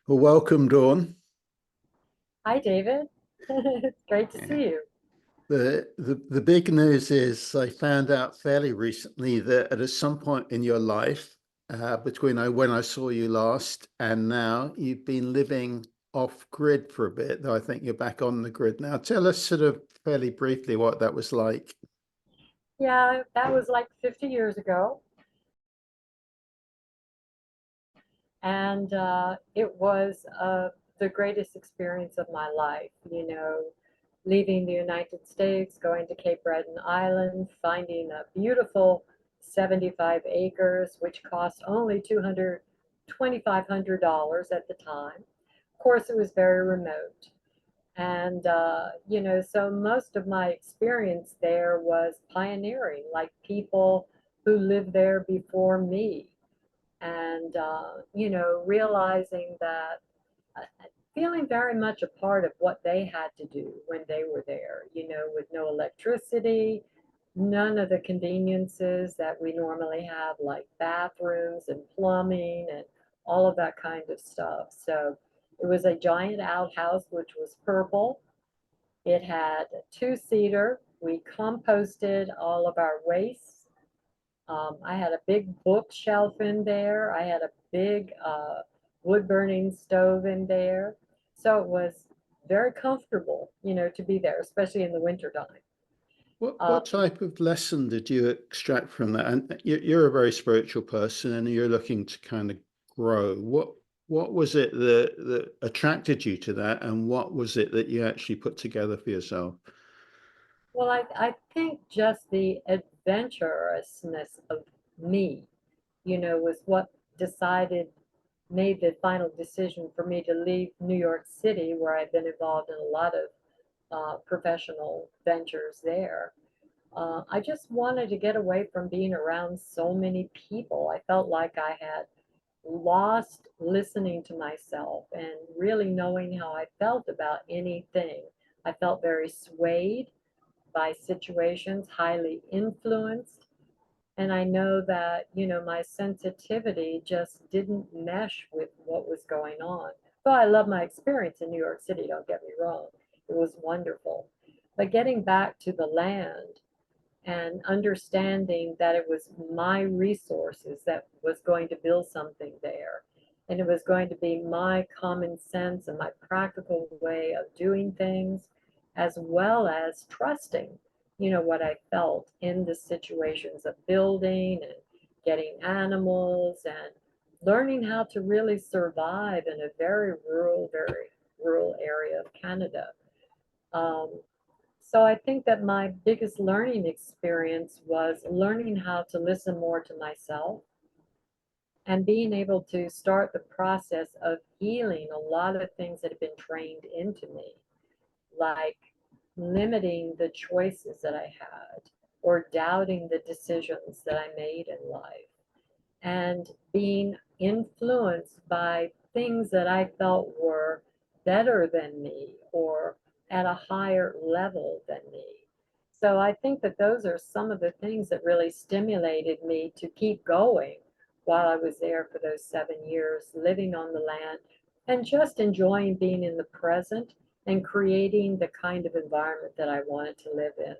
Well, welcome, Dawn. Hi, David. It's great to Yeah. see you. The big news is I found out fairly recently that at some point in your life, between when I saw you last and now, you've been living off grid for a bit, though I think you're back on the grid now. Tell us sort of fairly briefly what that was like. Yeah, that was like 50 years ago, and it was the greatest experience of my life. Leaving the United States, going to Cape Breton Island, finding a beautiful 75 acres, which cost only $2,500 at the time. Of course, it was very remote. And, so most of my experience there was pioneering, like people who lived there before me. And, realizing that, feeling very much a part of what they had to do when they were there, with no electricity, none of the conveniences that we normally have, like bathrooms and plumbing and all of that kind of stuff. So it was a giant outhouse, which was purple. It had a two-seater. We composted all of our waste. I had a big bookshelf in there. I had a big wood burning stove in there. So it was very comfortable, to be there, especially in the wintertime. Uh, What type of lesson did you extract from that? And you're a very spiritual person, and you're looking to kind of grow. What was it that attracted you to that, and what was it that you actually put together for yourself? well, I think just the adventurousness of me, was what decided, made the final decision for me to leave New York City, where I've been involved in a lot of professional ventures there. I just wanted to get away from being around so many people. I felt like I had lost listening to myself and really knowing how I felt about anything. I felt very swayed by situations, highly influenced. And I know that, my sensitivity just didn't mesh with what was going on. But I love my experience in New York City, don't get me wrong. It was wonderful. But getting back to the land, and understanding that it was my resources that was going to build something there. And it was going to be my common sense and my practical way of doing things, as well as trusting, what I felt in the situations of building and getting animals and learning how to really survive in a very rural area of Canada. Um, so I think that my biggest learning experience was learning how to listen more to myself and being able to start the process of healing a lot of things that have been trained into me, like limiting the choices that I had or doubting the decisions that I made in life and being influenced by things that I felt were better than me or at a higher level than me. So I think that those are some of the things that really stimulated me to keep going while I was there for those 7 years, living on the land and just enjoying being in the present and creating the kind of environment that I wanted to live in.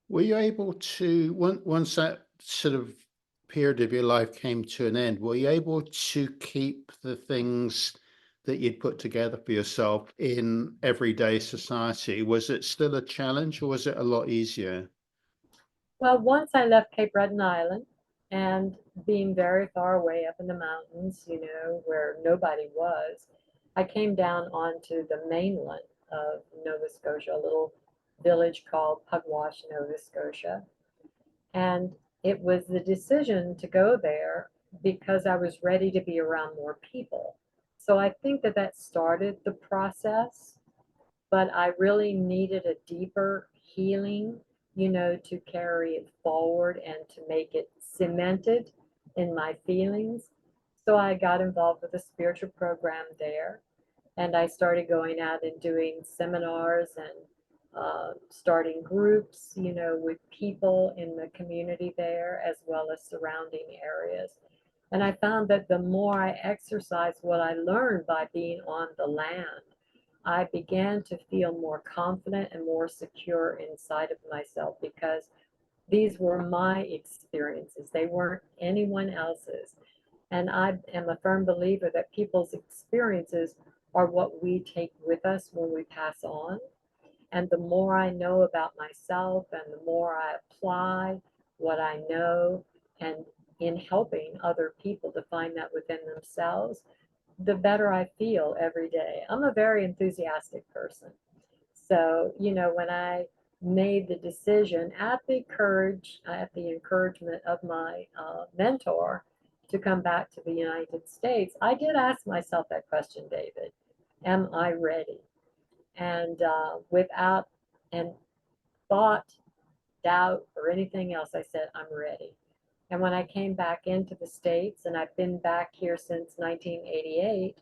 Were you able to, once that sort of period of your life came to an end, were you able to keep the things that you'd put together for yourself in everyday society? Was it still a challenge or was it a lot easier? Well, once I left Cape Breton Island and being very far away up in the mountains, where nobody was, I came down onto the mainland of Nova Scotia, a little village called Pugwash, Nova Scotia. And it was the decision to go there because I was ready to be around more people. So I think that that started the process, but I really needed a deeper healing, to carry it forward and to make it cemented in my feelings. So I got involved with a spiritual program there, and I started going out and doing seminars and starting groups, with people in the community there as well as surrounding areas. And I found that the more I exercised what I learned by being on the land, I began to feel more confident and more secure inside of myself because these were my experiences. They weren't anyone else's. And I am a firm believer that people's experiences are what we take with us when we pass on. And the more I know about myself and the more I apply what I know and in helping other people to find that within themselves, the better I feel every day. I'm a very enthusiastic person. So, when I made the decision at the encouragement of my mentor to come back to the United States, I did ask myself that question, David, am I ready? And without and thought, doubt, or anything else, I said, I'm ready. And when I came back into the States, and I've been back here since 1988,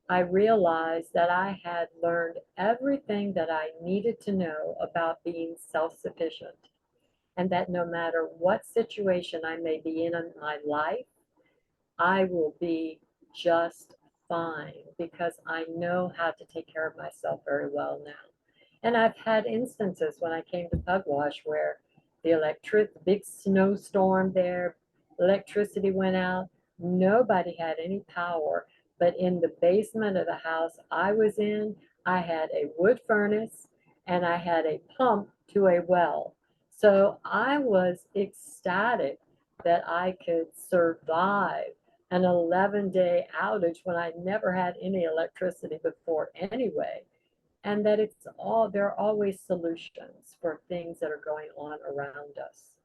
I realized that I had learned everything that I needed to know about being self sufficient, and that no matter what situation I may be in my life, I will be just fine because I know how to take care of myself very well now. And I've had instances when I came to Pugwash where big snowstorm there, electricity went out, nobody had any power. But in the basement of the house I was in, I had a wood furnace and I had a pump to a well. So I was ecstatic that I could survive an 11-day outage when I never had any electricity before anyway, and that there are always solutions for things that are going on around us.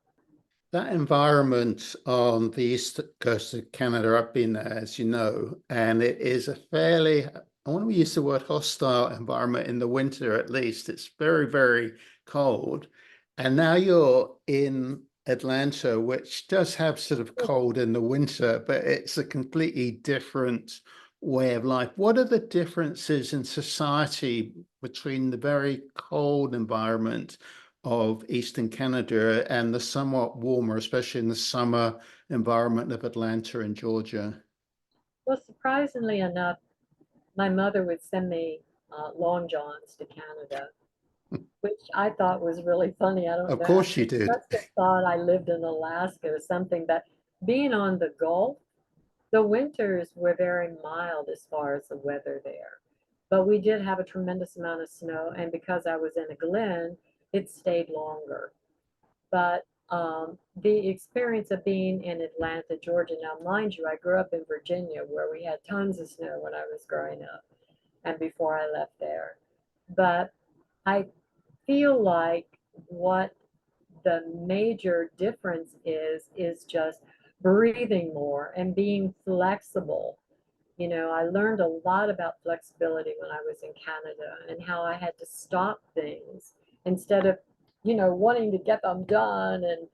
That environment on the east coast of Canada, I've been there, as you know, and it is a fairly, I want to use the word hostile environment in the winter at least. It's very, very cold. And now you're in Atlanta, which does have sort of cold in the winter, but it's a completely different way of life. What are the differences in society between the very cold environment of Eastern Canada and the somewhat warmer, especially in the summer environment of Atlanta and Georgia? Well, surprisingly enough, my mother would send me long johns to Canada, which I thought was really funny. I don't Of know. I course you did. must have thought I lived in Alaska or something, but being on the Gulf, the winters were very mild as far as the weather there. But we did have a tremendous amount of snow, and because I was in a glen, it stayed longer. But the experience of being in Atlanta, Georgia, now mind you, I grew up in Virginia where we had tons of snow when I was growing up and before I left there. But I feel like what the major difference is just breathing more and being flexible. I learned a lot about flexibility when I was in Canada and how I had to stop things instead of, wanting to get them done and,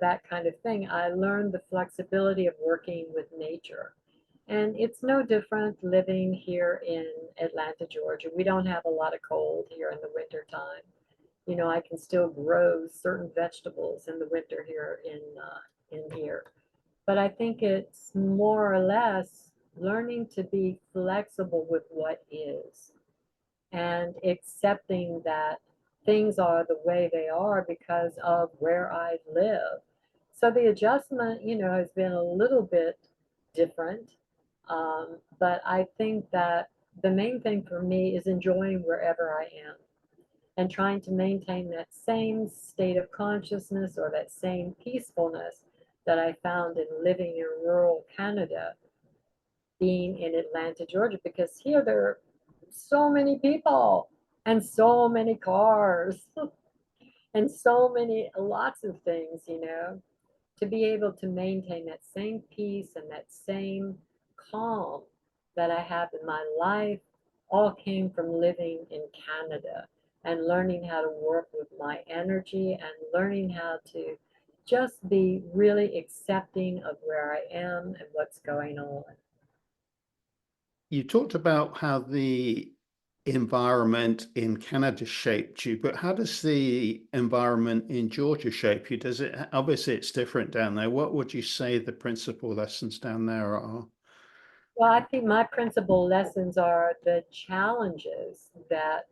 that kind of thing. I learned the flexibility of working with nature. And it's no different living here in Atlanta, Georgia. We don't have a lot of cold here in the winter time. I can still grow certain vegetables in the winter here in here. But I think it's more or less learning to be flexible with what is and accepting that things are the way they are because of where I live. So the adjustment, has been a little bit different. But I think that the main thing for me is enjoying wherever I am and trying to maintain that same state of consciousness or that same peacefulness that I found in living in rural Canada, being in Atlanta, Georgia, because here there are so many people and so many cars and lots of things, to be able to maintain that same peace and that same calm that I have in my life all came from living in Canada and learning how to work with my energy and learning how to just be really accepting of where I am and what's going on. You talked about how the environment in Canada shaped you, but how does the environment in Georgia shape you? Does it, obviously it's different down there. What would you say the principal lessons down there are? Well, I think my principal lessons are the challenges that,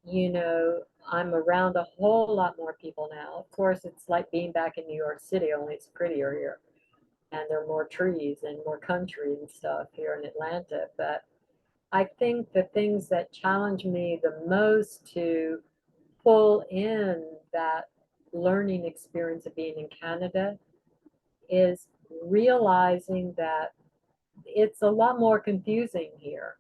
I'm around a whole lot more people now. Of course, it's like being back in New York City, only it's prettier here. And there are more trees and more country and stuff here in Atlanta. But I think the things that challenge me the most to pull in that learning experience of being in Canada is realizing that it's a lot more confusing here.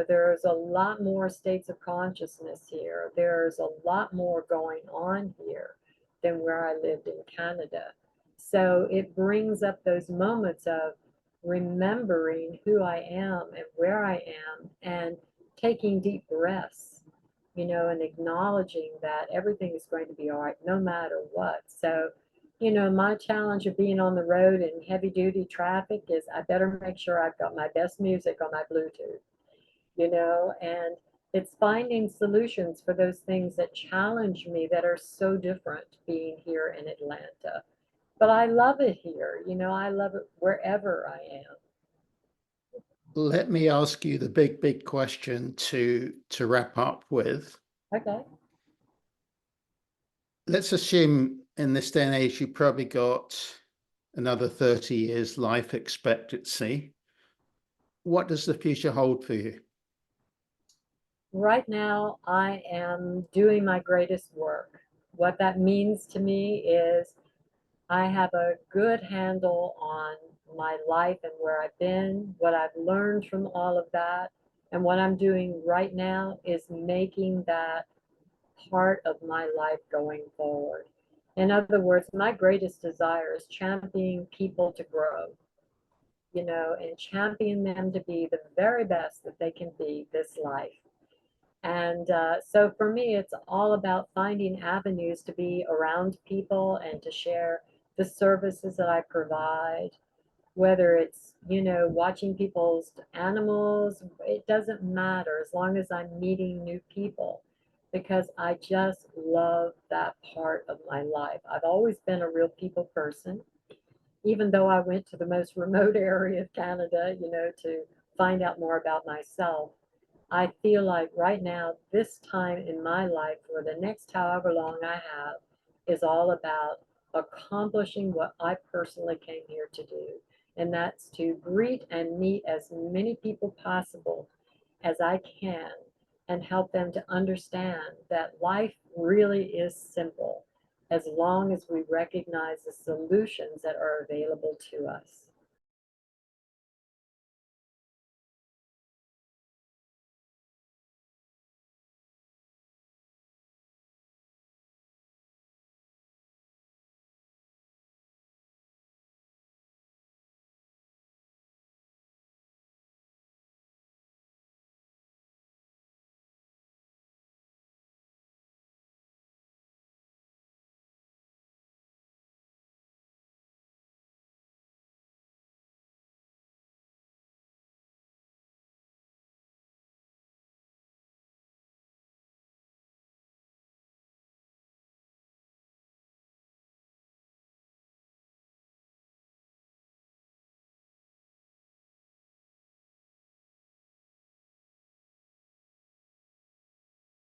There's a lot more states of consciousness here. There's a lot more going on here than where I lived in Canada. So it brings up those moments of remembering who I am and where I am and taking deep breaths, and acknowledging that everything is going to be all right no matter what. So my challenge of being on the road in heavy duty traffic is I better make sure I've got my best music on my Bluetooth, and it's finding solutions for those things that challenge me that are so different being here in Atlanta. But I love it here, I love it wherever I am. Let me ask you the big question to wrap up with. Okay. Let's assume in this day and age you probably got another 30 years life expectancy. What does the future hold for you? Right now, I am doing my greatest work. What that means to me is I have a good handle on my life and where I've been, what I've learned from all of that. And what I'm doing right now is making that part of my life going forward. In other words, my greatest desire is championing people to grow, and champion them to be the very best that they can be this life. And so for me, it's all about finding avenues to be around people and to share the services that I provide, whether it's, watching people's animals, it doesn't matter as long as I'm meeting new people because I just love that part of my life. I've always been a real people person, even though I went to the most remote area of Canada, to find out more about myself. I feel like right now, this time in my life, for the next however long I have, is all about accomplishing what I personally came here to do. And that's to greet and meet as many people possible as I can and help them to understand that life really is simple as long as we recognize the solutions that are available to us.